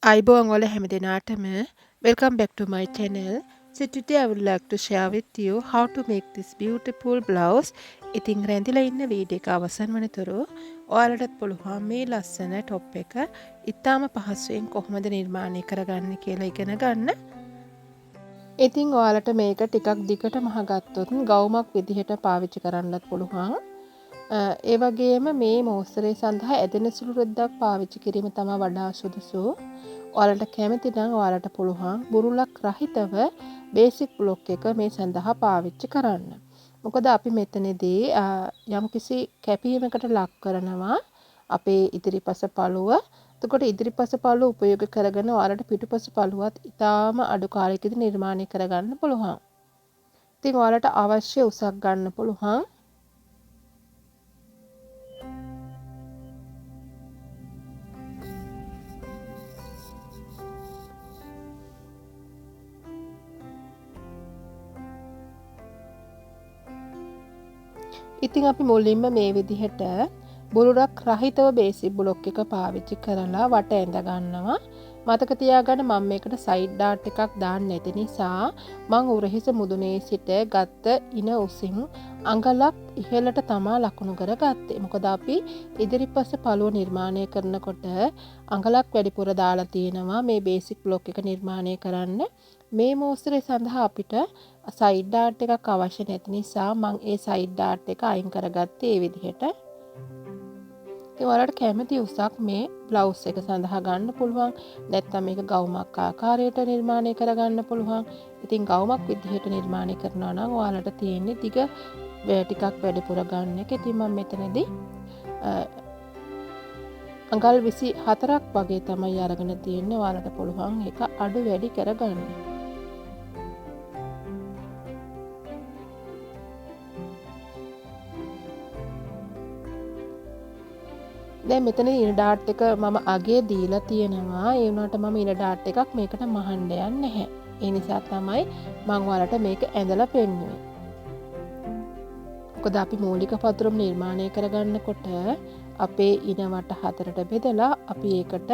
Aibong wala හැමදෙනාටම welcome back to my channel. So today I would like to share with you how to make this beautiful blouse. ඉතින් රැඳිලා ඉන්න video එක අවසන් වනතුරු ඔයාලටත් පුළුවන් මේ ලස්සන top එක ඉතාම පහසුවෙන් කොහොමද නිර්මාණය කරගන්න කියලා ඉගෙන ගන්න. ඉතින් ඔයාලට මේක ටිකක් දිගට මහගත්තොත් ගවුමක් විදිහට පාවිච්චි කරන්නත් පුළුවන්. ඒ වගේම මේ මෝස්තරය සඳහා ඇදෙන සුළු රෙද්දක් පාවිච්චි කිරීම තමයි වඩා සුදුසු. ඔයාලට කැමති නම් ඔයාලට පුළුවන් බුරුලක් රහිතව බේසික් බ්ලොක් එක මේ සඳහා පාවිච්චි කරන්න. මොකද අපි මෙතනදී යම්කිසි කැපීමකට ලක් කරනවා අපේ ඉදිරිපස පළුව. එතකොට ඉදිරිපස පළුව උපයෝග කරගෙන ඔයාලට පිටුපස පළුවත් ඉතාම අඩු කාලයකදී නිර්මාණය කරගන්න පුළුවන්. ඉතින් ඔයාලට අවශ්‍ය උසක් ගන්න පුළුවන්. ඉතින් අපි මුලින්ම මේ විදිහට බුරුලක් රහිතව බේසික් බ්ලොක් එක පාවිච්චි කරලා වට ඇඳ ගන්නවා. මතක තියාගන්න මම මේකට සයිඩ් ඩාට් එකක් දාන්න නැති නිසා මම උරහිස මුදුනේ සිට ගත්ත ඉන උසින් අඟලක් ඉහළට තමා ලකුණු කරගත්තේ. මොකද අපි ඉදිරිපස පළුව නිර්මාණය කරනකොට අඟලක් වැඩිපුර දාලා තියෙනවා මේ බේසික් බ්ලොක් එක නිර්මාණය කරන්න. මේ මෝස්තරය සඳහා අපිට සයිඩ් ඩාට් එකක් අවශ්‍ය නැති නිසා මම ඒ සයිඩ් ඩාට් එක අයින් කරගත්තේ මේ විදිහට. ඉතින් ඔයාලට කැමති උසක් මේ බ්ලවුස් එක සඳහා ගන්න පුළුවන්. නැත්නම් මේක ගවුමක් ආකාරයට නිර්මාණය කරගන්න පුළුවන්. ඉතින් ගවුමක් විදිහට නිර්මාණය කරනවා නම් ඔයාලට තියෙන්නේ දිග ටිකක් වැඩිපුර ගන්න එක. ඉතින් මම මෙතනදී අඟල් 24ක් වගේ තමයි අරගෙන තියෙන්නේ. ඔයාලට පුළුවන් ඒක අඩු වැඩි කරගන්න. දැන් මෙතන ඉන ඩාට් එක මම අගේ දීලා තියෙනවා. ඒ වුණාට මම ඉන ඩාට් එකක් මේකට මහන්න යන්නේ නැහැ. ඒ නිසා තමයි මම ඔයාලට මේක ඇඳලා පෙන්නුවේ. මොකද අපි මූලික පතුරම නිර්මාණය කරගන්නකොට අපේ ඉන වට හතරට බෙදලා අපි ඒකට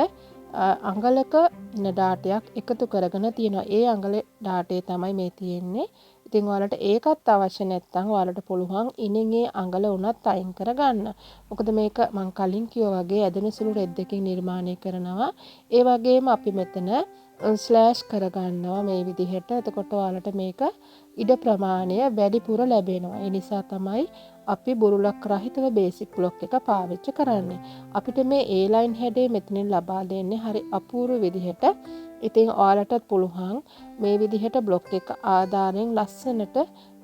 අඟලක ඉන ඩාටයක් එකතු කරගෙන තියෙනවා. ඒ අඟල ඩාටේ තමයි මේ තියෙන්නේ. ඉතින් ඔයාලට ඒකත් අවශ්‍ය නැත්නම් ඔයාලට පුළුවන් ඉනෙන්ගේ අඟල උනත් අයින් කරගන්න. මොකද මේක මම කලින් කිව්වා වගේ ඇදෙන සුළු රෙද්දකින් නිර්මාණය කරනවා. ඒ වගේම අපි මෙතන ස්ලෑෂ් කරගන්නවා මේ විදිහට. එතකොට ඔයාලට මේක ඉඩ ප්‍රමාණය වැඩිපුර ලැබෙනවා. ඒ නිසා තමයි අපි බුරුලක් රහිතව බේසික් බ්ලොක් එක පාවිච්චි කරන්නේ. අපිට මේ A-line හැඩය මෙතනින් ලබා දෙන්නේ හරි අපූර්ව විදිහට. ඉතින් ඔයාලටත් පුළුවන් මේ විදිහට බ්ලොක් එක ආධාරයෙන් ලස්සනට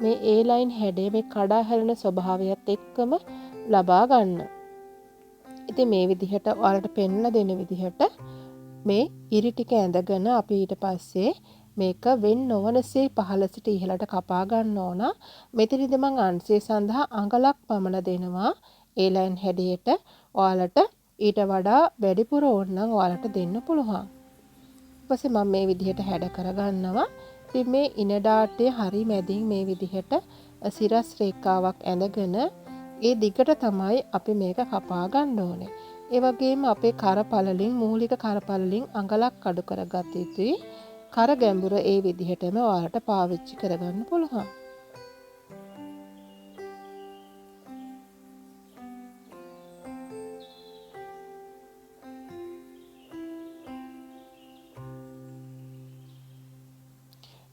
මේ A-line හැඩය මේ කඩා හැලෙන ස්වභාවයත් එක්කම ලබා ගන්න. ඉතින් මේ විදිහට ඔයාලට පෙන්ලා දෙන විදිහට මේ ඉරි ටික ඇඳගෙන අපි ඊට පස්සේ මේක වෙන් නොවනසේ පහළ සිට ඉහළට කපා ගන්න ඕන. මෙතනදී මම අංශය සඳහා අඟලක් පමණ දෙනවා. A-line හැඩයට ඔයාලට ඊට වඩා වැඩිපුර ඕන නම් ඔයාලට දෙන්න පුළුවන්. ඊපස්සේ මම මේ විදිහට හැඩ කරගන්නවා. ඉතින් මේ ඉන ඩාටේ හරි මැදින් මේ විදිහට සිරස් රේඛාවක් ඇඳගෙන ඒ දිගට තමයි අපි මේක කපා ගන්න ඕනේ. ඒ වගේම අපේ කරපළලින් මූලික කරපළලින් අඟලක් අඩු කරගත යුතුයි. කර ගැඹුර ඒ විදිහටම ඔයාලට පාවිච්චි කරගන්න පුළුවන්.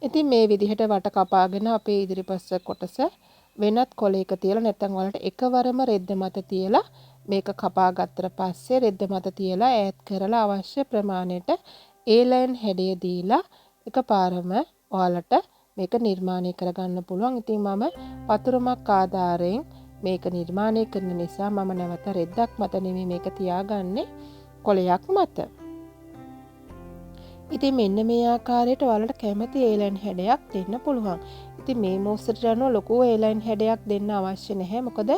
ඉතින් මේ විදිහට වට කපාගෙන අපේ ඉදිරිපස්ස කොටස වෙනත් කොලයක තියලා නැත්නම් ඔයාලට එකවරම රෙද්ද මත තියලා මේක කපා ගත්තට පස්සේ රෙද්ද මත තියලා ඈඩ් කරලා අවශ්‍ය ප්‍රමාණයට A-line හැඩය දීලා එකපාරම ඔයාලට මේක නිර්මාණය කරගන්න පුළුවන්. ඉතින් මම පතුරමක් ආධාරයෙන් මේක නිර්මාණය කරන නිසා මම නැවත රෙද්දක් මත නෙමෙයි මේක තියාගන්නේ කොලයක් මත. ඉතින් මෙන්න මේ ආකාරයට ඔයාලට කැමති A-line හැඩයක් දෙන්න පුළුවන්. ඉතින් මේ මෝස්තරට අනුව ලොකු A-line හැඩයක් දෙන්න අවශ්‍ය නැහැ. මොකද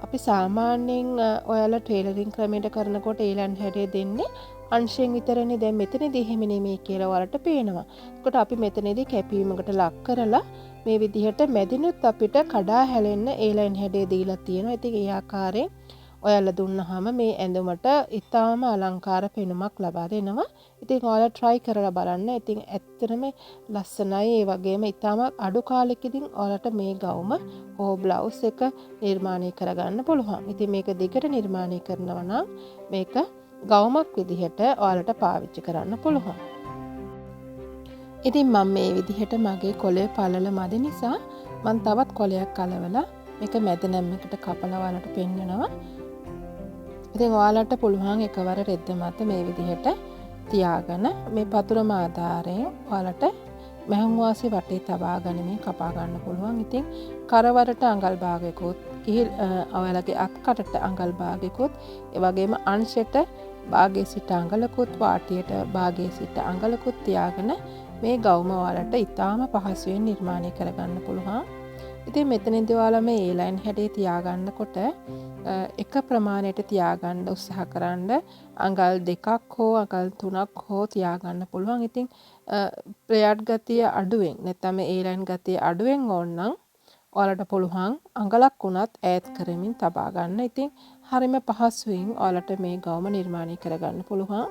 අපි සාමාන්‍යයෙන් ඔයාලා ටේලරින් ක්‍රමයට කරනකොට A-line හැඩය දෙන්නේ අංශයෙන් විතරනේ. දැන් මෙතනදී එහෙම නෙමෙයි කියලා ඔයාලට පේනවා. ඒකට අපි මෙතනදී කැපීමකට ලක් කරලා මේ විදිහට මැදිනුත් අපිට කඩා හැලෙන්න A-line හැඩය දීලා තියෙනවා. ඉතින් ඒ ආකාරයෙන් ඔයාලා දුන්නාම මේ ඇඳුමට ඉතාම අලංකාර පෙනුමක් ලබා දෙනවා. ඉතින් ඔයාලා try කරලා බලන්න. ඉතින් ඇත්තටම ලස්සනයි. ඒ වගේම ඉතාම අඩු කාලෙකදී ඔයාලට මේ ගවුම හෝ බ්ලවුස් එක නිර්මාණය කරගන්න පුළුවන්. ඉතින් මේක දිගට නිර්මාණය කරනවා නම් මේක ගවුමක් විදිහට ඔයාලට පාවිච්චි කරන්න පුළුවන්. ඉතින් මම මේ විදිහට මගේ කොළේ පළල මදි නිසා මම තවත් කොළයක් අලවලා මේක මැද නැම්මකට කපලා ඔයාලට පෙන්නනවා. ඉතින් ඔයාලට පුළුවන් එකවර රෙද්ද මත මේ විදිහට තියාගෙන මේ පතුරම ආධාරයෙන් ඔයාලට මැහුම් වාසි වටේ තබා ගනිමින් කපා ගන්න පුළුවන්. ඉතින් කරවරට අඟල් භාගයකුත් ඔයාලගේ අත්කටට අඟල් භාගයකුත් ඒ වගේම අංශයට භාගයේ සිට අඟලකුත් වාටියට භාගයේ සිට අඟලකුත් තියාගෙන මේ ගවුම ඔයාලට ඉතාම පහසුවෙන් නිර්මාණය කරගන්න පුළුවන්. ඉතින් මෙතනදී ඔයාලා මේ A-line හැඩේ තියාගන්නකොට එක ප්‍රමාණයට තියාගන්න උත්සාහ කරන්න අඟල් 2ක් හෝ අඟල් 3ක් හෝ තියාගන්න පුළුවන්. ඉතින් ප්‍රයට් ගතිය අඩුවෙන් නැත්නම් මේ A-line ගතිය අඩුවෙන් ඕන නම් ඔයාලට පුළුවන් අඟලක් උනත් ඈඩ් කරමින් තබා ගන්න. ඉතින් හරිම පහසුවෙන් ඔයාලට මේ ගවුම නිර්මාණය කරගන්න පුළුවන්.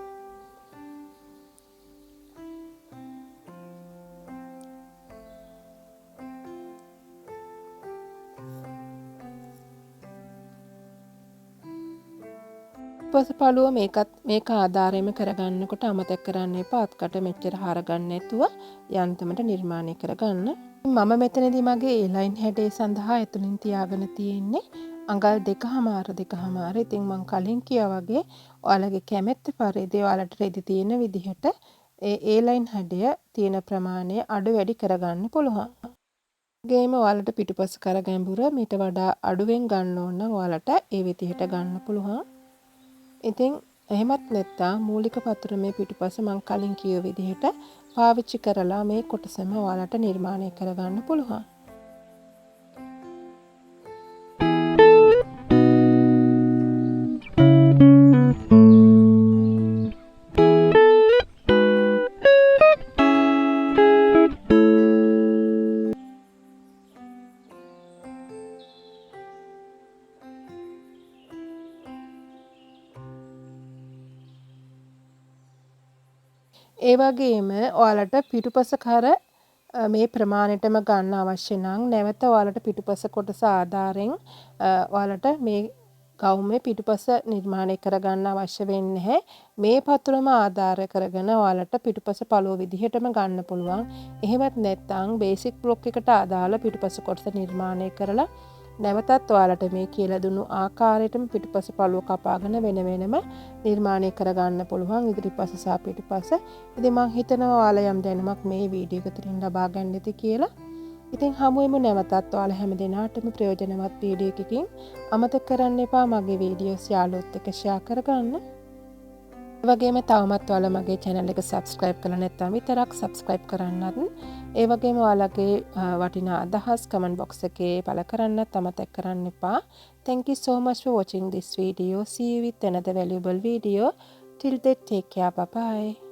පසුපළුව මේක ආධාරයෙන්ම කරගන්නකොට අමතක කරන්න එපා අත්කට මෙච්චර හාර ගන්න නැතුව යන්තමට නිර්මාණය කරගන්න. මම මෙතනදී මගේ A-line හැඩේ සඳහා ඇතුලින් තියාගෙන තියෙන්නේ අඟල් 2.5. ඉතින් මම කලින් කියා වගේ ඔයාලගේ කැමැත්ත පරිදි ඔයාලට රෙදි තියෙන විදිහට ඒ A-line හැඩය තියෙන ප්‍රමාණය අඩු වැඩි කරගන්න පුළුවන්. ගේම ඔයාලට පිටුපස කර ගැඹුර මීට වඩා අඩුවෙන් ගන්න ඕන නම් ඔයාලට ඒ විදිහට ගන්න පුළුවන්. ඉතින් එහෙමත් නැත්නම් මූලික පතුරමේ පිටුපස මම කලින් කිව්ව විදිහට පාවිච්චි කරලා මේ කොටසම ඔයාලට නිර්මාණය කරගන්න පුළුවන්. ඒ වගේම ඔයාලට පිටුපස කර මේ ප්‍රමාණයටම ගන්න අවශ්‍ය නම් නැවත ඔයාලට පිටුපස කොටස ආධාරයෙන් ඔයාලට මේ ගවුමේ පිටුපස නිර්මාණය කරගන්න අවශ්‍ය වෙන්නේ නැහැ. මේ පතුරම ආධාර කරගෙන ඔයාලට පිටුපස පළුව විදිහටම ගන්න පුළුවන්. එහෙමත් නැත්නම් බේසික් බ්ලොක් එකට අදාළ පිටුපස කොටස නිර්මාණය කරලා නැවතත් ඔයාලට මේ කියලා දුන්නු ආකාරයටම පිටුපස පළුව කපාගෙන වෙන වෙනම නිර්මාණය කරගන්න පුළුවන් ඉදිරිපස සහ පිටුපස. ඉතින් මම හිතනවා ඔයාලා යම් දැනුමක් මේ වීඩියෝ එක තුලින් ලබා ගන්න ඇති කියලා. ඉතින් හමුවෙමු නැවතත් ඔයාලා හැම දිනාටම ප්‍රයෝජනවත් වීඩියෝ එකකින්. අමතක කරන්න එපා මගේ වීඩියෝස් යාළුවොත් එක්ක ෂෙයා කරගන්න. ඒ වගේම තවමත් ඔයාලා මගේ channel එක subscribe කරලා නැත්නම් විතරක් subscribe කරන්නත්. ඒ වගේම ඔයාලගේ වටිනා අදහස් comment box එකේ පළ කරන්නත් අමතක කරන්න එපා. Thank you so much for watching this video. See you with another valuable video. Till then, take care. Bye bye.